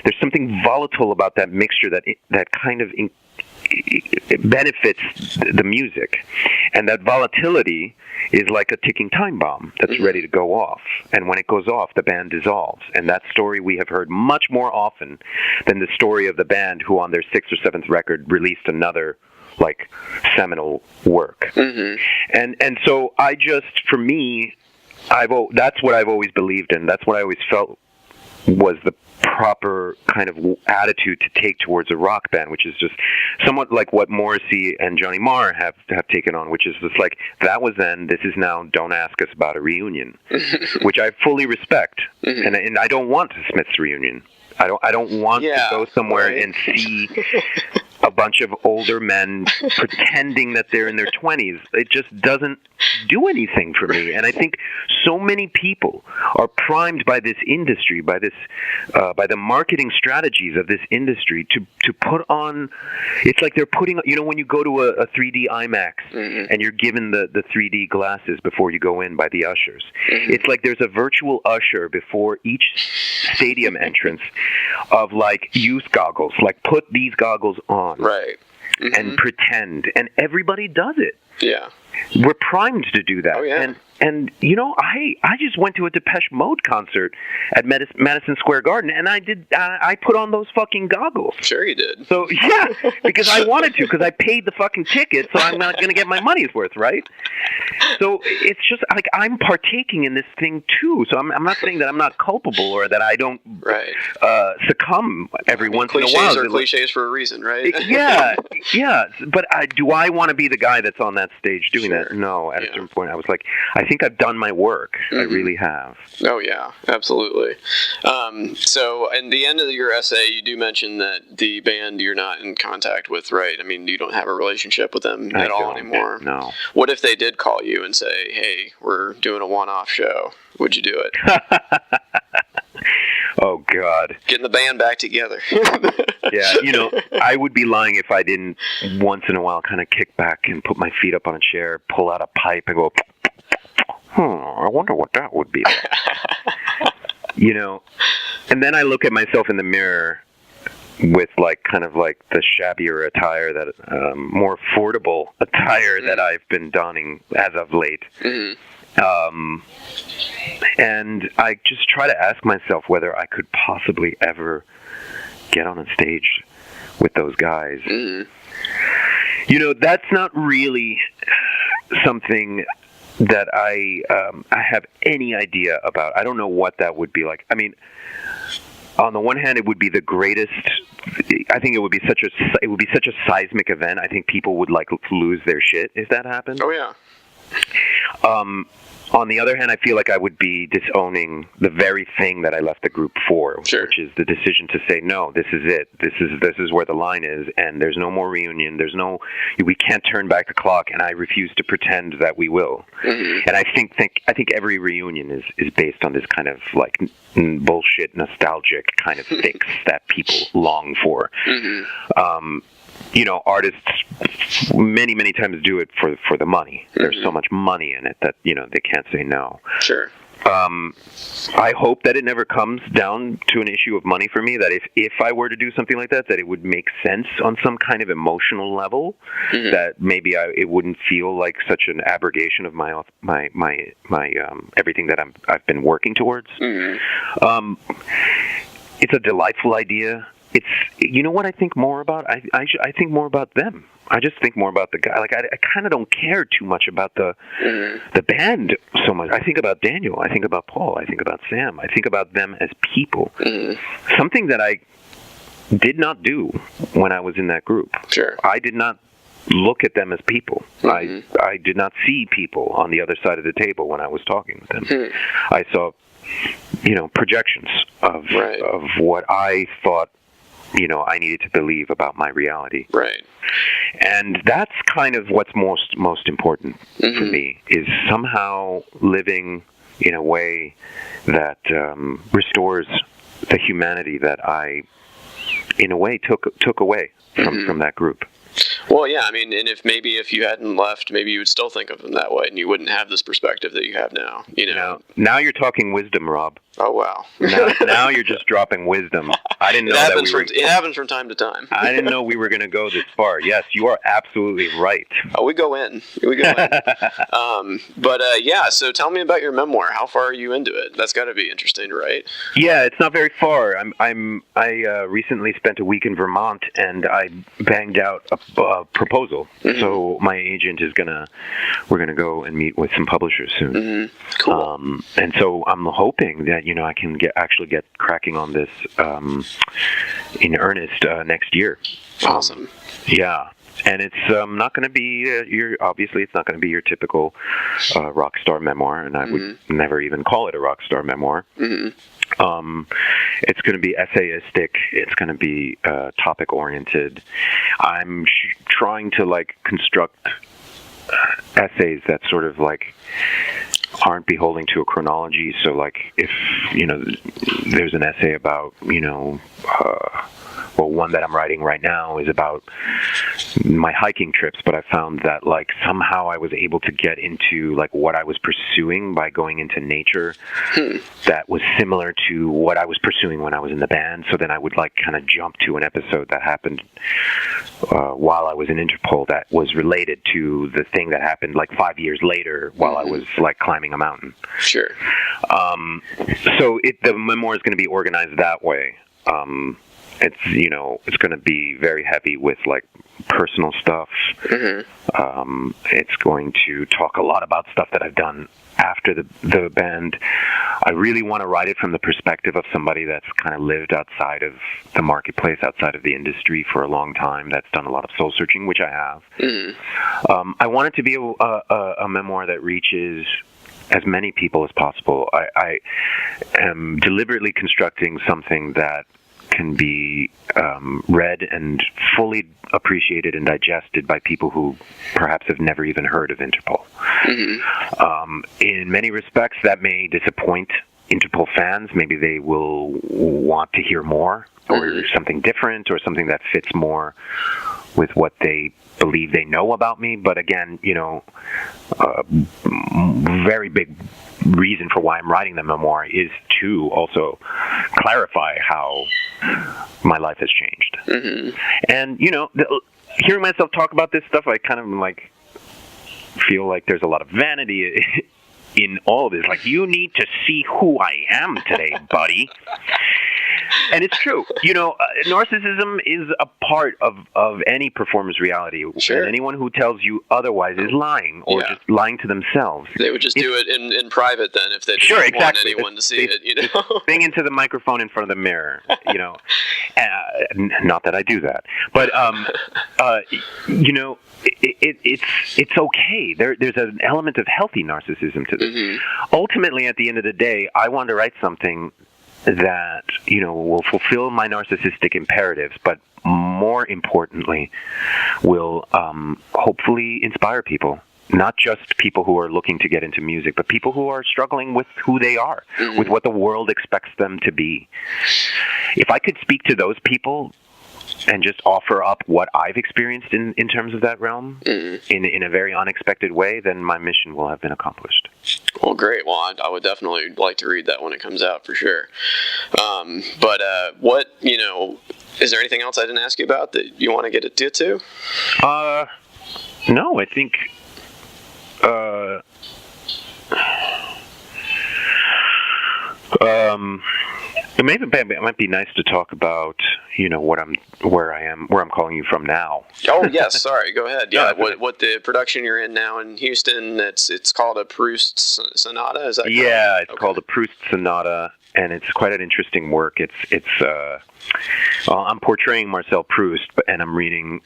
There's something volatile about that mixture that kind of it benefits the music, and that volatility is like a ticking time bomb that's ready to go off, and when it goes off, the band dissolves. And that story we have heard much more often than the story of the band who on their 6th or 7th record released another like seminal work. And so I just, for me, that's what I've always believed in. That's what I always felt was the proper kind of attitude to take towards a rock band, which is just somewhat like what Morrissey and Johnny Marr have taken on, which is just like, that was then, this is now, don't ask us about a reunion, which I fully respect. And I don't want a Smiths reunion. I don't want to go somewhere and see a bunch of older men pretending that they're in their 20s. It just doesn't do anything for me. And I think so many people are primed by this industry, by the marketing strategies of this industry to put on. It's like they're putting, when you go to a 3D IMAX and you're given the 3D glasses before you go in by the ushers. It's like there's a virtual usher before each stadium entrance of like youth goggles, like put these goggles on. Right. And pretend, and everybody does it. Yeah. We're primed to do that. Oh, yeah. And I just went to a Depeche Mode concert at Madison Square Garden, and I put on those fucking goggles. Sure you did. So, yeah, because I wanted to, because I paid the fucking ticket, so I'm not going to get my money's worth, right? So it's just, like, I'm partaking in this thing, too. So I'm not saying that I'm not culpable or that I don't succumb every once in a while. Cliches are cliches for a reason, right? Yeah. But do I want to be the guy that's on that stage doing that? No. At a certain point, I was like, I think I've done my work. I really have. Oh, yeah, absolutely. So, in the end of your essay, you do mention that the band you're not in contact with, right? I mean, you don't have a relationship with them at all anymore. No. What if they did call you and say, hey, we're doing a one-off show? Would you do it? Oh, God. Getting the band back together. Yeah, I would be lying if I didn't once in a while kind of kick back and put my feet up on a chair, pull out a pipe and go, I wonder what that would be like. And then I look at myself in the mirror with like kind of like the shabbier attire, that more affordable attire that I've been donning as of late. And I just try to ask myself whether I could possibly ever get on a stage with those guys. That's not really something that I have any idea about. I don't know what that would be like. I mean, on the one hand, it would be the greatest. I think it would be such a seismic event. I think people would like lose their shit if that happened. Oh yeah. On the other hand, I feel like I would be disowning the very thing that I left the group for, which is the decision to say, no, this is it. This is where the line is, and there's no more reunion. We can't turn back the clock, and I refuse to pretend that we will. And I think every reunion is based on this kind of like bullshit, nostalgic kind of fix that people long for. Artists many, many times do it for the money. There's so much money in it that, they can't say no. Sure. I hope that it never comes down to an issue of money for me, that if I were to do something like that it would make sense on some kind of emotional level, that maybe it wouldn't feel like such an abrogation of my everything that I've been working towards. It's a delightful idea. It's, you know what I think more about? I think more about them. I just think more about the guy. Like, I kind of don't care too much about the band so much. I think about Daniel. I think about Paul. I think about Sam. I think about them as people. Something that I did not do when I was in that group. Sure. I did not look at them as people. I did not see people on the other side of the table when I was talking with them. I saw, projections of what I thought, I needed to believe about my reality. Right. And that's kind of what's most important for me, is somehow living in a way that restores the humanity that I, in a way, took away from that group. Well, yeah, I mean, and if you hadn't left, maybe you would still think of them that way, and you wouldn't have this perspective that you have now. Now you're talking wisdom, Rob. Oh, wow. Now you're just dropping wisdom. I didn't know it happens from time to time. I didn't know we were going to go this far. Yes, you are absolutely right. Oh, we go in. Yeah. So tell me about your memoir. How far are you into it? That's got to be interesting, right? Yeah, it's not very far. I recently spent a week in Vermont, and I banged out a proposal. So my agent we're gonna go and meet with some publishers soon. Cool. And so I'm hoping that I can actually get cracking on this in earnest next year. Awesome. Yeah. And it's not going to be it's not going to be your typical rock star memoir, and I would never even call it a rock star memoir. It's going to be essayistic. It's going to be topic oriented. I'm trying to construct essays that sort of aren't beholden to a chronology. So if there's an essay about one that I'm writing right now is about my hiking trips, but I found that somehow I was able to get into what I was pursuing by going into nature that was similar to what I was pursuing when I was in the band. So then I would kind of jump to an episode that happened while I was in Interpol that was related to the thing that happened 5 years later while I was climbing a mountain. Sure. So the memoir is going to be organized that way. It's it's going to be very heavy with personal stuff. It's going to talk a lot about stuff that I've done after the band. I really want to write it from the perspective of somebody that's kind of lived outside of the marketplace, outside of the industry for a long time, that's done a lot of soul searching, which I have. I want it to be a memoir that reaches as many people as possible. I am deliberately constructing something that can be read and fully appreciated and digested by people who perhaps have never even heard of Interpol. In many respects, that may disappoint Interpol fans. Maybe they will want to hear more, or something different, or something that fits more with what they believe they know about me. But again, very big reason for why I'm writing the memoir is to also clarify how my life has changed. And hearing myself talk about this stuff, I kind of feel like there's a lot of vanity in all of this. You need to see who I am today, buddy. And it's true. Narcissism is a part of any performer's reality. Sure. And anyone who tells you otherwise is lying, or just lying to themselves. They would just do it in private then if they didn't want anyone to see it. Sing into the microphone in front of the mirror. Not that I do that, but it's okay. There's an element of healthy narcissism to this. Ultimately, at the end of the day, I want to write something that will fulfill my narcissistic imperatives, but more importantly, will hopefully inspire people. Not just people who are looking to get into music, but people who are struggling with who they are, with what the world expects them to be. If I could speak to those people, and just offer up what I've experienced in terms of that realm in a very unexpected way, then my mission will have been accomplished. Well, great. Well, I would definitely like to read that when it comes out for sure. But what, is there anything else I didn't ask you about that you want to get to? No, I think. It might be nice to talk about, where I'm calling you from now. Oh yes, sorry. Go ahead. Yeah, what the production you're in now in Houston? It's called a Proust Sonata. Is that correct? Yeah, it's called a Proust Sonata, and it's quite an interesting work. I'm portraying Marcel Proust, and I'm reading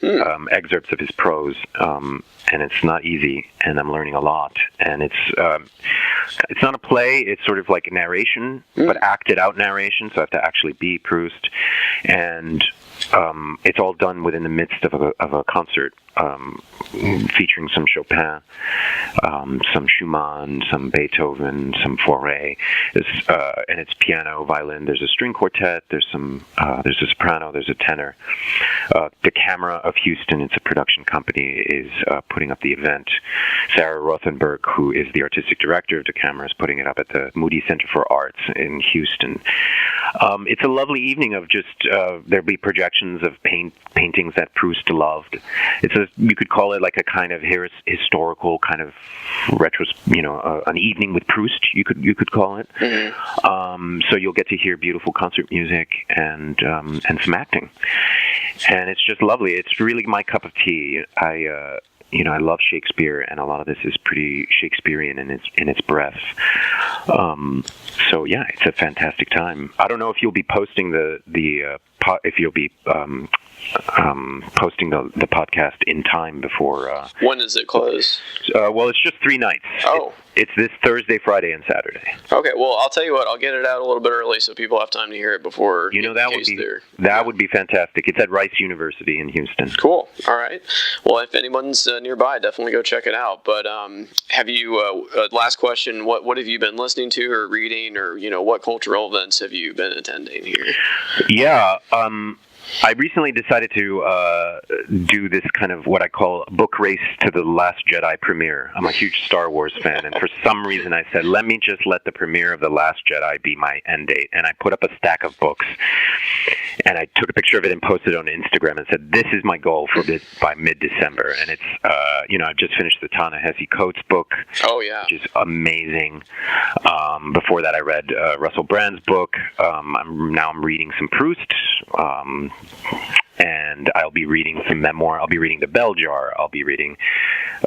excerpts of his prose, and it's not easy, and I'm learning a lot. And it's not a play; it's sort of like a narration, but acted out narration. So I have to actually be Proust, and it's all done within the midst of a concert, featuring some Chopin, some Schumann, some Beethoven, some Fauré, and it's piano, violin. There's a string quartet. There's a soprano. There's a tenor. The Camera of Houston, it's a production company, is putting up the event. Sarah Rothenberg, who is the artistic director of the Camera, is putting it up at the Moody Center for Arts in Houston. It's a lovely evening of just there'll be projections of paintings that Proust loved. You could call it like a kind of historical kind of an evening with Proust. You could call it. So you'll get to hear beautiful concert music and some acting, and it's just lovely. It's really my cup of tea. I love Shakespeare, and a lot of this is pretty Shakespearean in its breadth. So yeah, it's a fantastic time. I don't know if you'll be posting posting the podcast in time before. When does it close? Well, it's just 3 nights. Oh. It's this Thursday, Friday, and Saturday. Okay, well, I'll tell you what, I'll get it out a little bit early so people have time to hear it before. That would be fantastic. It's at Rice University in Houston. Cool. All right. Well, if anyone's nearby, definitely go check it out. But have you? Last question: What have you been listening to or reading, or what cultural events have you been attending here? Yeah. I recently decided to do this kind of what I call book race to the Last Jedi premiere. I'm a huge Star Wars fan, and for some reason I said, let me just let the premiere of The Last Jedi be my end date. And I put up a stack of books, and I took a picture of it and posted it on Instagram and said, this is my goal for this by mid-December. And it's, I've just finished the Ta-Nehisi Coates book, which is amazing. Before that, I read Russell Brand's book. I'm reading some Proust. And I'll be reading some memoir. I'll be reading The Bell Jar. I'll be reading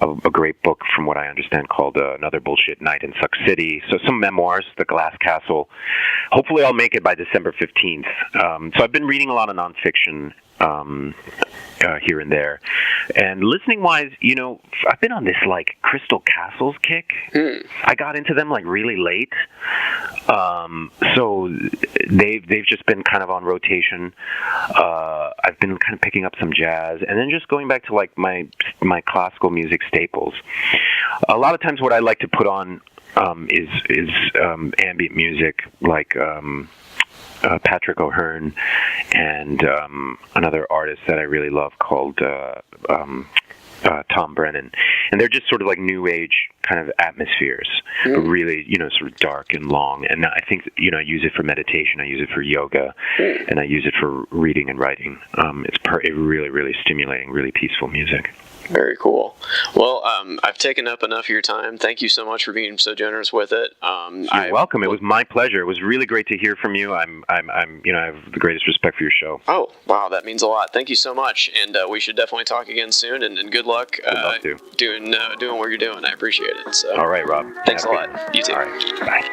a great book, from what I understand, called Another Bullshit Night in Suck City. So some memoirs, The Glass Castle. Hopefully I'll make it by December 15th. So I've been reading a lot of nonfiction here and there. And listening-wise, I've been on this, Crystal Castles kick. I got into them, really late. So they've just been kind of on rotation. I've been kind of picking up some jazz, and then just going back to, my classical music staples. A lot of times what I like to put on is ambient music, Patrick O'Hearn and another artist that I really love called Tom Brennan. And they're just sort of like new age kind of atmospheres, but really, sort of dark and long. And I think, I use it for meditation, I use it for yoga, and I use it for reading and writing. It's really, really stimulating, really peaceful music. Very cool. Well, I've taken up enough of your time. Thank you so much for being so generous with it. You're welcome. It was my pleasure. It was really great to hear from you. I have the greatest respect for your show. Oh, wow, that means a lot. Thank you so much, and we should definitely talk again soon. And good luck doing what you're doing. I appreciate it. So. All right, Rob. Thanks a lot. You too. All right. Bye.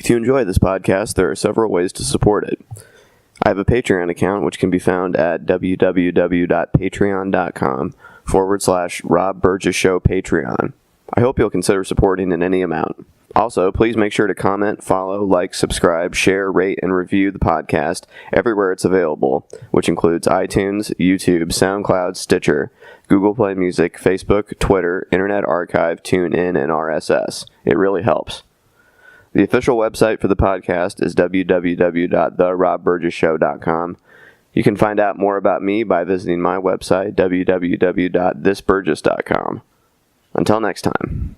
If you enjoy this podcast, there are several ways to support it. I have a Patreon account, which can be found at www.patreon.com/Rob Burgess Show Patreon. I hope you'll consider supporting in any amount. Also, please make sure to comment, follow, like, subscribe, share, rate, and review the podcast everywhere it's available, which includes iTunes, YouTube, SoundCloud, Stitcher, Google Play Music, Facebook, Twitter, Internet Archive, TuneIn, and RSS. It really helps. The official website for the podcast is www.therobburgessshow.com. You can find out more about me by visiting my website, www.thisburgess.com. Until next time.